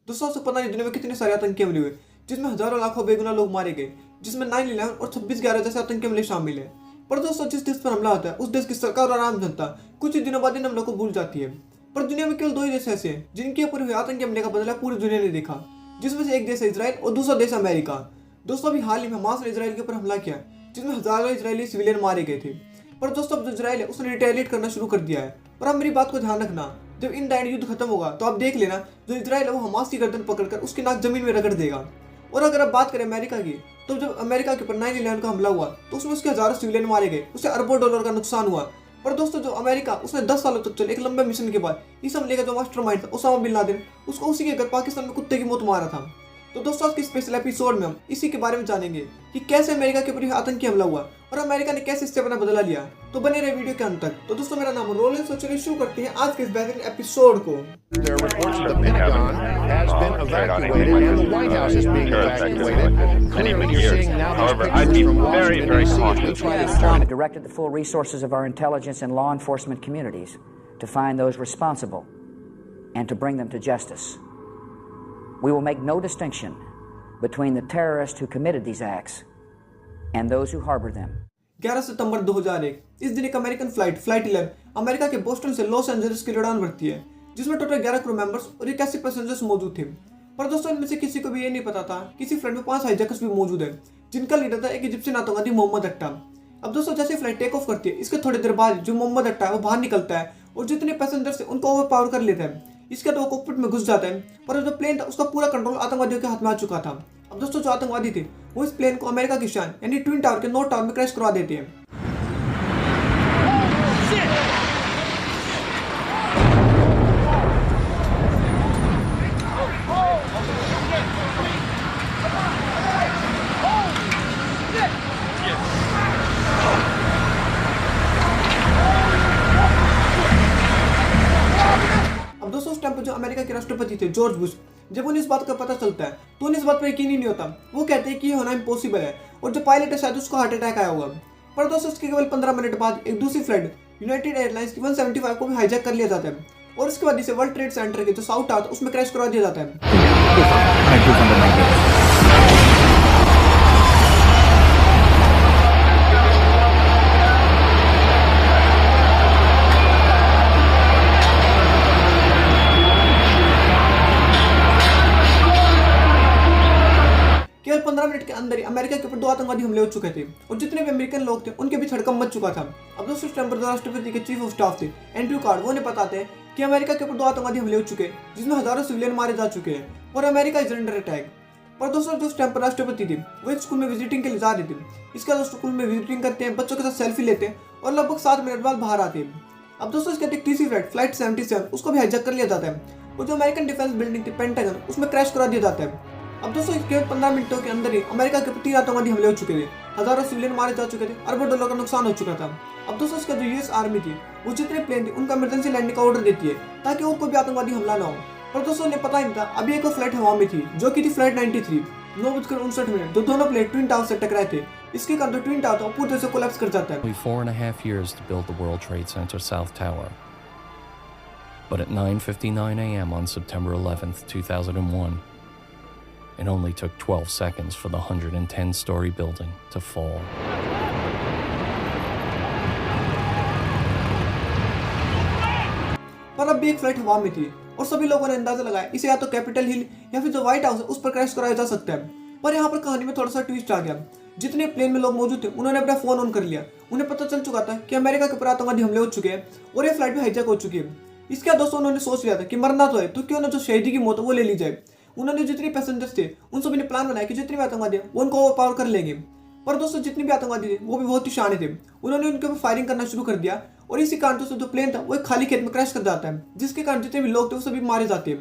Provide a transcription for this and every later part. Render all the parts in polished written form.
दोस्तों आपको पता नहीं दुनिया में कितने सारे आतंकी हमले हुए जिसमें हजारों लाखों बेगुनाह लोग मारे गए, जिसमें 9/11 और 26/11 जैसे आतंकी हमले शामिल है। पर दोस्तों जिस देश पर हमला होता है उस देश की सरकार और आम जनता कुछ ही दिनों बाद इन हमलों को भूल जाती है। पर दुनिया में केवल 2 ही देश ऐसे हैं जिनके ऊपर हुए आतंकी हमले का बदला पूरी दुनिया ने देखा, जिसमें से एक देश है इसराइल और दूसरा देश अमेरिका। दोस्तों अभी हाल ही में हमास ने इसराइल के ऊपर हमला किया जिसमें हजारों इसराइली सिविलियन मारे गए थे। पर दोस्तों अब जो इसराइल है उसने रिटेलिएट करना शुरू कर दिया है। पर आप मेरी बात को ध्यान रखना, जब इन दाइड युद्ध खत्म होगा तो आप देख लेना जो इसराइल है वो हमास की गर्दन पकड़कर उसकी नाक जमीन में रगड़ देगा। और अगर आप बात करें अमेरिका की, तो जब अमेरिका के ऊपर 9/11 का हमला हुआ तो उसमें उसके हजारों सिविलियन मारे गए, उसे अरबों डॉलर का नुकसान हुआ। पर दोस्तों जो अमेरिका उसने 10 सालों तक चले एक लंबे मिशन के बाद इस हमले का जो मास्टरमाइंड था ओसामा बिन लादेन, उसको उसी के घर पाकिस्तान में कुत्ते की मौत मारा था। तो दोस्तों आज के स्पेशल एपिसोड में हम इसी के बारे में जानेंगे कि कैसे अमेरिका के ऊपर आतंकी हमला हुआ और अमेरिका ने कैसे इससे अपना बदला लिया। तो बने रहे वीडियो के अंत तक। तो दोस्तों मेरा नाम रोलेंस, तो चलिए शुरू करते हैं आज के इस बेहतरीन एपिसोड को। There are reports that the Pentagon has been evacuated and the White House is being evacuated. Clearly, you're seeing now these pictures from Washington, D.C. as we try to find. Directed the full resources of our intelligence and law enforcement communities to find those responsible and to bring them to justice. We will make no distinction between the terrorists who committed these acts and those who harbored them. 11 सितंबर 2001 इस दिन एक American flight 11 America के Boston से Los Angeles के लिए उड़ान भरती है, जिसमें टोटल 11 क्रू मेंबर्स और 81 पैसेंजर्स मौजूद थे। पर दोस्तों इनमें से किसी को भी ये नहीं पता था किसी फ्लाइट में 5 हाईजैकर्स भी मौजूद है, जिनका लीडर था एक इजिप्शियन आतंकवादी मोहम्मद अट्टा। अब दोस्तों जैसे फ्लाइट टेक ऑफ करती है इसके थोड़ी देर बाद जो मोहम्मद अट्टा है वो बाहर निकलता है और जितने पैसेंजर्स है उनको ओवर पावर कर लेता है। इसके बाद वो कॉकपिट में घुस जाता है, पर जो प्लेन था उसका पूरा कंट्रोल आतंकवादियों के हाथ में आ चुका था। अब दोस्तों जो आतंकवादी थे वो इस प्लेन को अमेरिका की शान यानी ट्विन टावर के नॉर्थ टावर में क्रैश करवा देते हैं। अब दोस्तों उस टाइम पर जो अमेरिका के राष्ट्रपति थे जॉर्ज बुश, जब उन्हें इस बात का पता चलता है तो उन्हें इस बात पर यकीन ही नहीं होता। वो कहते हैं कि ये होना इम्पॉसिबल है और जो पायलट है शायद उसको हार्ट अटैक आया होगा। पर दोस्तों उसके केवल 15 मिनट बाद एक दूसरी फ्लाइट यूनाइटेड एयरलाइंस की 175 को भी हाईजैक कर लिया जाता है और इसके बाद इसे वर्ल्ड ट्रेड सेंटर के जो साउथ टावर उसमें क्रैश करवा दिया जाता है। केवल 15 मिनट के अंदर ही अमेरिका के ऊपर 2 आतंकवादी हमले हो चुके थे और जितने भी अमेरिकन लोग थे उनके भी हड़कंप मच चुका था। अब दोस्तों उस टाइम पर राष्ट्रपति के चीफ ऑफ स्टाफ थे एंड्रयू कार्ड, वो बताते हैं कि अमेरिका के ऊपर 2 आतंकवादी हमले हो चुके हैं जिसमें हजारों सिविलियन मारे जा चुके हैं और अमेरिका इज अंडर अटैक। पर दोस्तों जो उस टाइम पर राष्ट्रपति थे वो एक स्कूल में विजिटिंग के लिए जा रहे थे। इसके बाद स्कूल में विजिटिंग करते हैं, बच्चों के साथ सेल्फी लेते हैं और लगभग 7 मिनट बाद बाहर आते हैं। अब दोस्तों इसके एक तीसरी फ्लाइट 77 उसको भी हाईजैक कर लिया जाता है और जो अमेरिकन डिफेंस बिल्डिंग थी पेंटागन उसमें क्रैश करा दिया जाता है। अब दोस्तों केवल 15 मिनटों के अंदर ही अमेरिका के 3 आतंकवादी हमले हो चुके थे, हजारों सिविलियन मारे जा चुके थे, अरबों डॉलर का नुकसान हो चुका था। अब दोस्तों इसका जो यूएस आर्मी थी वो जितने प्लेन थे उनका इमरजेंसी लैंडिंग का ऑर्डर देती है ताकि और कोई भी आतंकवादी हमला ना हो। पर दोस्तों ने पता नहीं था अभी एक फ्लाइट हवा में थी जो कि थी फ्लाइट 93 9:59 जो दोनों प्लेन ट्विन टावर से टकराए थे। इसके कारण जो ट्विन टावर था पूरी तरह से कोलैप्स कर जाता है। 4.5 years to build the World Trade Center South Tower. But at 9:59 a.m. on September 11th, 2001, it only took 12 seconds for the 110-story building to fall. पर अब भी एक फ्लाइट हवा में थी और सभी लोगों ने अंदाजा लगाया इसे या तो कैपिटल हिल या फिर जो व्हाइट हाउस है उस पर क्रैश कराया जा सकता है। पर यहाँ पर कहानी में थोड़ा सा ट्विस्ट आ गया। जितने प्लेन में लोग मौजूद थे उन्होंने अपना फोन ऑन कर लिया। उन्हें पता चल चुका था कि अमेरिका के ऊपर आतंकवादी हमले हो चुके हैं और ये फ्लाइट भी हाईजैक हो चुकी है। इसके बाद दोस्तों उन्होंने सोच लिया था कि मरना तो है तो क्यों ना जो शहीदी की मौत है वो ले ली जाए। उन्होंने जितने पैसेंजर्स थे उन सभी ने प्लान बनाया कि जितने भी आतंकवादी वो उनको ओवरपावर कर लेंगे। पर दोस्तों जितने भी आतंकवादी थे वो भी बहुत ही शाने थे, उन्होंने उनके ऊपर फायरिंग करना शुरू कर दिया और इसी कारण दोस्तों जो प्लेन था वो एक खाली खेत में क्रैश कर जाता है, जिसके कारण जितने भी लोग थे वो सभी मारे जाते हैं।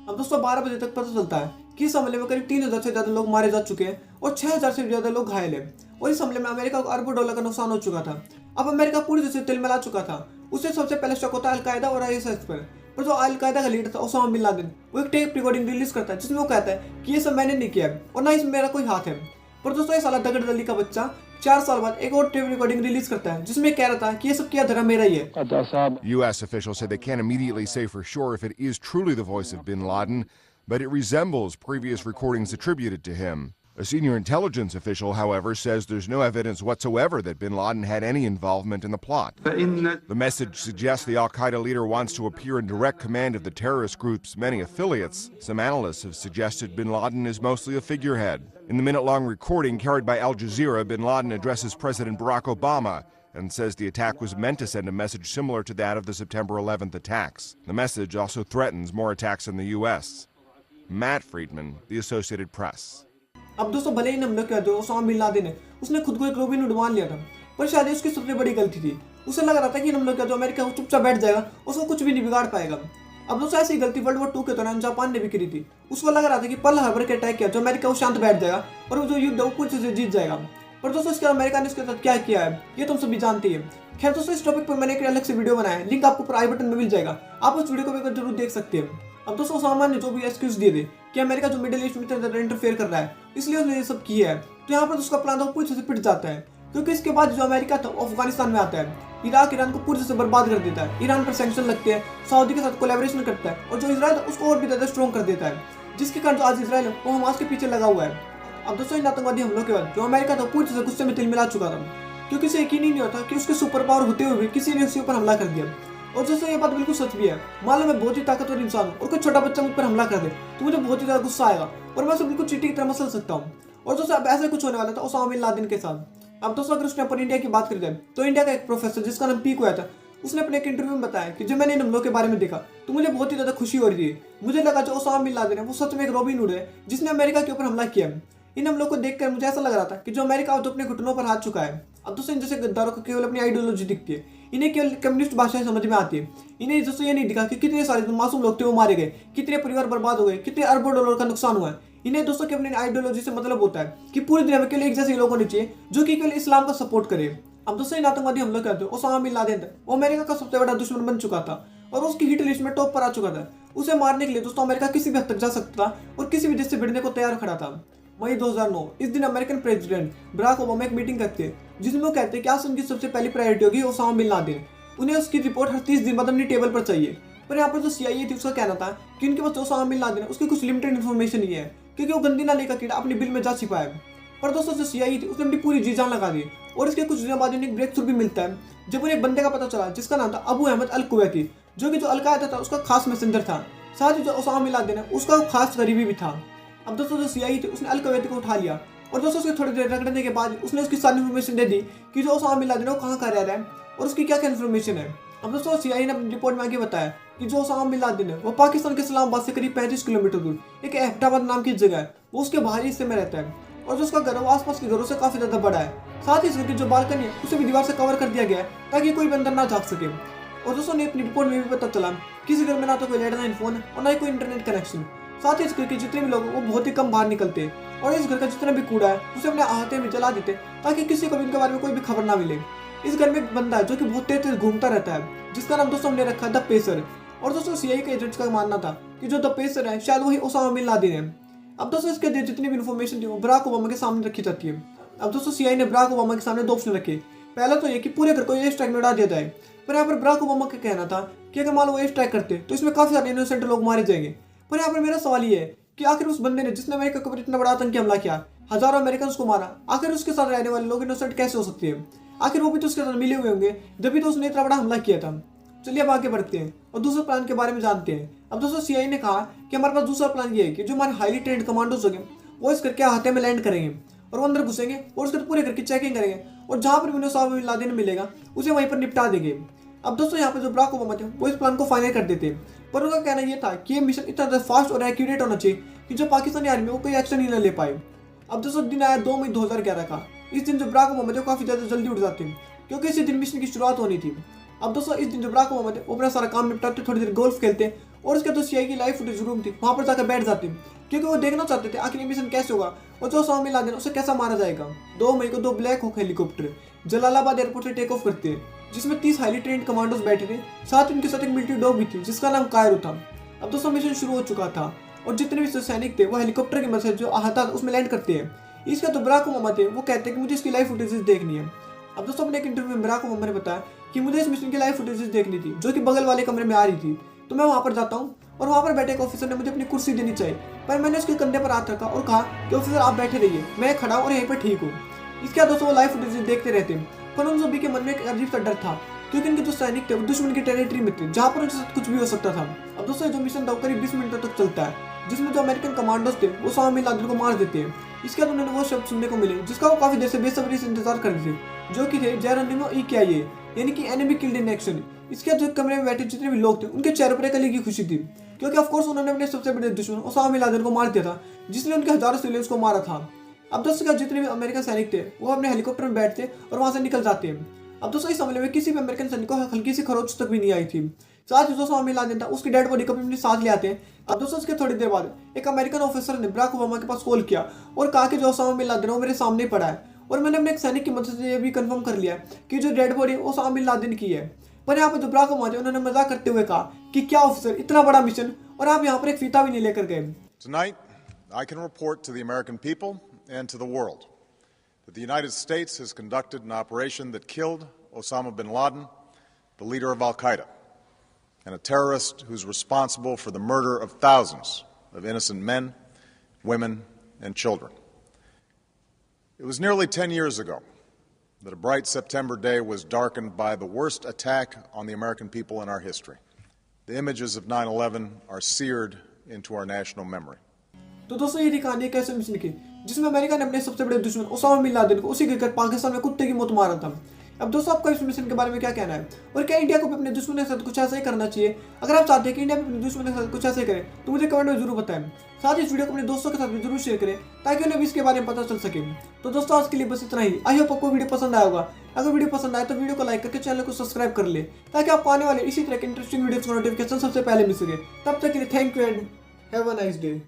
अब दोस्तों 12 बजे तक पता चलता है कि इस हमले में करीब 3000 से ज्यादा लोग मारे जा चुके हैं और 6000 से ज्यादा लोग घायल हैं और इस हमले में अमेरिका को अरबों डॉलर का नुकसान हो चुका था। अब अमेरिका पूरी तरह से तिलमिला चुका था। उसे सबसे पहले शक होता है अलकायदा और आईएसआईएस पर जो अलकायदा का लीडर था ओसामा बिन लादेन, वो एक टेप रिकॉर्डिंग रिलीज करता है जिसमें वो कहता है कि ये सब मैंने नहीं किया है और ना इसमें मेरा कोई हाथ है। पर दोस्तों ये साला दगड़ दली का बच्चा 4 साल बाद एक और टेप रिकॉर्डिंग रिलीज करता है जिसमें कह रहा था कि ये सब किया धर्म मेरा ही है। U.S. officials said they can't immediately say for sure if it is truly the voice of bin Laden, but it resembles previous recordings attributed to him. A senior intelligence official, however, says there's no evidence whatsoever that bin Laden had any involvement in the plot. The message suggests the al-Qaeda leader wants to appear in direct command of the terrorist group's many affiliates. Some analysts have suggested bin Laden is mostly a figurehead. In the minute-long recording carried by Al Jazeera, bin Laden addresses President Barack Obama and says the attack was meant to send a message similar to that of the September 11th attacks. The message also threatens more attacks in the U.S. Matt Friedman, The Associated Press. अब दोस्तों भले ही हमला किया जो Osama bin Laden है, उसने खुद को एक रोबिन हुड मान लिया था, पर शायद उसकी सबसे बड़ी गलती थी। उसे लग रहा था कि हमला किया जो अमेरिका चुपचाप बैठ जाएगा, उसको कुछ भी नहीं बिगाड़ पाएगा। अब दोस्तों ऐसी गलती वर्ल्ड वॉर 2 के दौरान जापान ने भी करी थी। उसको लग रहा था कि पर्ल हार्बर के अटैक किया जो अमेरिका वो शांत बैठ जाएगा और वो जो युद्ध वो कुछ से जीत जाएगा। पर दोस्तों इसके अमेरिका ने इसके साथ क्या किया है ये तुम सभी जानते हैं। खैर दोस्तों इस टॉपिक पर मैंने एक अलग से वीडियो बनाया है, लिंक आपको आई बटन में मिल जाएगा, आप उस वीडियो को भी जरूर देख सकते हैं। अब दोस्तों ओसामा ने जो भी एक्सक्यूज दिए थे कि अमेरिका जो मिडिल ईस्ट में इंटरफेयर कर रहा है इसलिए उसने ये सब किया है, तो यहाँ पर उसका प्लान तो पूरी तरह से पिट जाता है, क्योंकि इसके बाद जो अमेरिका था वो अफगानिस्तान में आता है, इराक ईरान को पूरी तरह से बर्बाद कर देता है, ईरान पर सैंक्शन लगते हैं, सऊदी के साथ कोलैबोरेशन करता है और जो इजराइल था उसको और भी ज्यादा स्ट्रॉन्ग कर देता है, जिसके कारण जो आज इजराइल है वो हमास के पीछे लगा हुआ है। अब दोस्तों इन आतंकवादी हमलों के बाद जो अमेरिका था पूरी तरह से गुस्से में तिल मिला चुका था, क्योंकि उसे यकीन ही नहीं होता कि उसके सुपर पावर होते हुए भी किसी ने उसके ऊपर हमला कर दिया। और दोस्तों ये बात बिल्कुल सच भी है, मान लो मैं बहुत ही ताकतवर इंसान हूँ और कोई छोटा बच्चा मुझ पर हमला कर दे तो मुझे बहुत ही ज्यादा गुस्सा आएगा और मैं उसे बिल्कुल चींटी की तरह मसल सकता हूँ। और दोस्तों अब ऐसा कुछ होने वाला था ओसामा बिन लादेन के साथ। अब दोस्तों अगर उसने अपन इंडिया की बात करी जाए तो इंडिया का एक प्रोफेसर जिसका नाम पीक हुआ था, उसने अपने एक इंटरव्यू में बताया कि जब मैंने इन हमलों के बारे में देखा तो मुझे बहुत ही ज्यादा खुशी हो रही है। मुझे लगा जो ओसामा बिन लादेन है वो सच में एक रॉबिन हुड है जिसने अमेरिका के ऊपर हमला किया। इन हमलों को देखकर मुझे ऐसा लग रहा था कि जो अमेरिका तो अपने घुटनों पर हाथ चुका है। अब दोस्तों इन जैसे गद्दारों को केवल अपनी आइडियोलॉजी दिखती है, इन्हें केवल कम्युनिस्ट भाषाएं समझ में आती है। इन्हें दोस्तों ये नहीं दिखा कि कितने सारे मासूम लोग थे वो मारे गए, कितने परिवार बर्बाद हो गए, कितने अरबों डॉलर का नुकसान हुआ है। इन्हें दोस्तों की अपनी आइडियोलॉजी से मतलब होता है कि पूरी दुनिया में केवल एक जैसे लोग होने चाहिए जो कि केवल इस्लाम का सपोर्ट करे। अब दोस्तों इन आतंकवादी हमलों कहते हैं ओसामा बिन लादेन था, वो अमेरिका का सबसे बड़ा दुश्मन बन चुका था और उसकी हिट लिस्ट में टॉप पर आ चुका था। उसे मारने के लिए दोस्तों अमेरिका किसी भी हद तक जा सकता था और किसी भी देश से भिड़ने को तैयार खड़ा था। मई 2009 इस दिन अमेरिकन प्रेसिडेंट बराक ओबामा एक मीटिंग करते हैं जिसमें वो कहते हैं कि आज उनकी सबसे पहली प्रायोरिटी होगी ओसामा बिन लादेन। उन्हें उसकी रिपोर्ट हर 30 दिन बाद अपनी टेबल पर चाहिए। पर यहाँ पर जो CIA थी उसका कहना था कि उनके पास ओसामा बिन लादेन है उसकी कुछ लिमिटेड इन्फॉर्मेशन ही है, क्योंकि वो गंदी नाली का कीड़ा अपने बिल में जा छिपा है। पर दोस्तों जो CIA थी उसने अपनी पूरी जी जान लगा दी और इसके कुछ दिनों बाद उन्हें एक ब्रेक थ्रू भी मिलता है जब उन्हें एक बंदे का पता चला जिसका नाम था अबू अहमद अल कुवैती, जो कि जो अल-कायदा था उसका खास मैसेंजर था, साथ ही जो ओसामा बिन लादेन है उसका खास करीबी भी था। अब दोस्तों जो CIA थी उसने अल कुवैती को उठा लिया और दोस्तों उसके थोड़ी देर रगड़ने के बाद उसने उसकी सारी इन्फॉर्मेशन दे दी कि जो ओसामा बिन लादेन है वो कहाँ रह रहा है और उसकी क्या क्या इन्फॉर्मेशन है। अब दोस्तों CIA ने अपनी रिपोर्ट में आगे बताया कि जो ओसामा बिन लादेन है वो पाकिस्तान के इस्लामाबाद से करीब 35 किलोमीटर दूर एक एबटाबाद नाम की जगह है, वो उसके बाहरी हिस्से में रहता है और जो उसका घर है वो आसपास के घरों से काफी ज्यादा बड़ा है। साथ ही इस घर की जो बालकनी है उसे भी दीवार से कवर कर दिया गया है ताकि कोई भी अंदर ना झांक सके। और दोस्तों ने अपनी रिपोर्ट में भी पता चला कि इस घर में ना तो कोई लैंडलाइन फोन है और ना ही कोई इंटरनेट कनेक्शन। साथ ही इस घर के जितने भी लोग वो बहुत ही कम बाहर निकलते हैं और इस घर का जितना भी कूड़ा है उसे अपने अहाते में जला देते ताकि किसी को भी इनके बारे में कोई भी खबर ना मिले। इस घर में एक बंदा है जो कि बहुत तेज घूमता रहता है जिसका नाम दोस्तों हमने रखा है द पेसर। और दोस्तों CIA के एजेंट्स का मानना था कि जो द पेसर है शायद वही ओसामा बिन लादेन है। अब दोस्तों इसके जितनी भी इन्फॉर्मेशन थी वो बराक ओबामा के सामने रखी जाती है। अब दोस्तों CIA ने बराक ओबामा के सामने 2 ऑप्शन रखे। पहला तो ये कि पूरे घर को एयर स्ट्राइक में उड़ा दिया जाए, पर यहाँ पर बराक ओबामा का कहना था कि अगर मान लो एयर स्ट्राइक करते तो इसमें काफी सारे इनोसेंट लोग मारे जाएंगे। पर यहाँ पर मेरा सवाल ये है कि आखिर उस बंदे ने जिसने अमेरिका के ऊपर इतना बड़ा आतंकी हमला किया, हजारों अमेरिकन को मारा, आखिर उसके साथ रहने वाले लोग इनोसेंट कैसे हो सकते हैं? आखिर वो भी तो उसके साथ मिले हुए होंगे जब भी तो उसने इतना बड़ा हमला किया था। चलिए अब आगे बढ़ते हैं और दूसरे प्लान के बारे में जानते हैं। अब दोस्तों CIA ने कहा कि हमारे पास दूसरा प्लान ये है कि जो हमारे हाईली ट्रेंड कमांडोज होंगे वो इस घर के अहाते में लैंड करेंगे और वो अंदर घुसेंगे और उसके पूरे घर की चेकिंग करेंगे और जहां पर भी ओसामा बिन लादेन मिलेगा उसे वहीं पर निपटा देंगे। अब दोस्तों यहाँ पर जो बराक ओबामा थे वो इस प्लान को फाइनल कर देते, पर उनका कहना यह था कि ये मिशन इतना ज्यादा फास्ट और एक्यूरेट होना चाहिए कि जो पाकिस्तानी आर्मी वो कोई एक्शन ही न ले पाए। अब दोस्तों दिन आया 2 मई 2011 का। इस दिन जो बराक ओबामा थे काफी ज्यादा जल्दी उठ जाते हैं क्योंकि इसी दिन मिशन की शुरुआत होनी थी। अब दोस्तों इस दिन जो बराक ओबामा थे वो अपना सारा काम निपटाते, थोड़ी देर गोल्फ खेलते और उसके तो CIA की लाइव फुटेज रूम थी वहां पर जाकर बैठ जाते क्योंकि वो देखना चाहते थे आखिर मिशन कैसे होगा और जो ओसामा बिन लादेन उसे कैसा मारा जाएगा। 2 मई को 2 Black Hawk helicopter Jalalabad airport से टेक ऑफ करते हैं जिसमें 30 हाईली ट्रेंड कमांडोज बैठे थे, साथ ही उनके साथ एक मिलिट्री डॉग भी थी जिसका नाम कायरो था। अब दोस्तों मिशन शुरू हो चुका था और जितने भी सैनिक थे वो हेलीकॉप्टर की मदद से जो अहाता उसमें लैंड करते हैं। इसका तो बराक ओबामा थे वो कहते हैं कि मुझे इसकी लाइव फुटेजेस देखनी है। अब दोस्तों अपने एक इंटरव्यू में बराक ओबामा ने बताया कि मुझे इस मिशन की लाइव फुटेजेस देखनी थी जो कि बगल वाले कमरे में आ रही थी, तो मैं वहां पर जाता हूँ और वहाँ पर बैठे एक ऑफिसर ने मुझे अपनी कुर्सी देनी चाहिए, पर मैंने उसके कंधे पर हाथ रखा और कहा कि ऑफिसर आप बैठे रहिए, मैं खड़ा हूँ और यहीं पर ठीक हूँ। इसके बाद दोस्तों वो लाइव फुटेज देखते रहते, पर उन सभी के मन में एक अजीब सा डर था, क्योंकि इनके जो सैनिक थे वो दुश्मन की टेरिटरी में थे, जहाँ पर उनके साथ कुछ भी हो सकता था। अब दोस्तों जो मिशन था करीब 20 मिनट तक चलता है, जिसमें जो अमेरिकन कमांडोज थे वो ओसामा बिन लादेन को मार देते हैं। इसके बाद उन्होंने वो शब्द सुनने को मिले जिसका वो काफी देर से बेसब्री से इंतजार कर रहे थे, जो कि थे जेरोनिमो EKIA, यानी कि एनिमी किल्ड इन एक्शन। इसके बाद जो कमरे में बैठे जितने भी लोग थे उनके चेहरे पर एक अलग ही खुशी थी, क्योंकि ऑफ कोर्स उन्होंने अपने सबसे बड़े दुश्मन ओसामा बिन लादेन को मार दिया था, जिसने उनके हजारों सिविलियंस को मारा था। अब दोस्तों जितने भी अमेरिकन सैनिक थे वो अपने हेलीकॉप्टर में बैठते और वहां से निकल जाते हैं। अब दोस्तों इस हमले में किसी भी अमेरिकन सैनिक को हल्की सी खरोच तक भी नहीं आई थी। साथ ही ओसामा बिन लादेन था उसकी डेड बॉडी को अपने साथ ले आते हैं। अब दोस्तों उसके थोड़ी देर बाद एक अमेरिकन ऑफिसर ने बराक ओबामा के पास कॉल किया और कहा कि जो ओसामा बिन लादेन वो मेरे सामने पड़ा है, और मैंने अपने एक सैनिक की मदद से ये भी कंफर्म कर लिया कि जो dead body Osama bin Laden की है। पर यहाँ पर जो बराक ओबामा थे उन्होंने मजाक करते हुए कहा कि क्या ऑफिसर इतना बड़ा मिशन और आप यहाँ पर एक फीता भी नहीं लेकर गए। Tonight, I can report to the American people and to the world that the United States has conducted an operation that killed Osama bin Laden, the leader of Al-Qaeda, and a terrorist who's responsible for the murder of thousands of innocent men, women, and children. It was nearly 10 years ago that a bright September day was darkened by the worst attack on the American people in our history. The images of 9/11 are seared into our national memory. तो दोस्तों ये कहानी है कैसे mission की, जिसमें America ने अपने सबसे बड़े दुश्मन ओसामा बिन लादेन को उसी के घर पाकिस्तान में कुत्ते की मौत मारा था। अब दोस्तों आपका इस मिशन के बारे में क्या कहना है, और क्या इंडिया को भी अपने दुश्मन के साथ कुछ ऐसा ही करना चाहिए? अगर आप चाहते हैं कि इंडिया भी अपने दुश्मन के साथ कुछ ऐसा ही करे तो मुझे कमेंट में जरूर बताएं। साथ ही इस वीडियो को अपने दोस्तों के साथ भी जरूर शेयर करें ताकि उन्हें भी इसके बारे में पता चल सके। तो दोस्तों आज के लिए बस इतना ही। आई होप आपको वीडियो पसंद आया होगा। अगर वीडियो पसंद आए तो वीडियो को लाइक करके चैनल को सब्सक्राइब कर ले, ताकि आपको आने वाले इसी तरह के इंटरेस्टिंग वीडियोस का नोटिफिकेशन सबसे पहले मिल सके। तब तक के लिए thank you and have a nice day.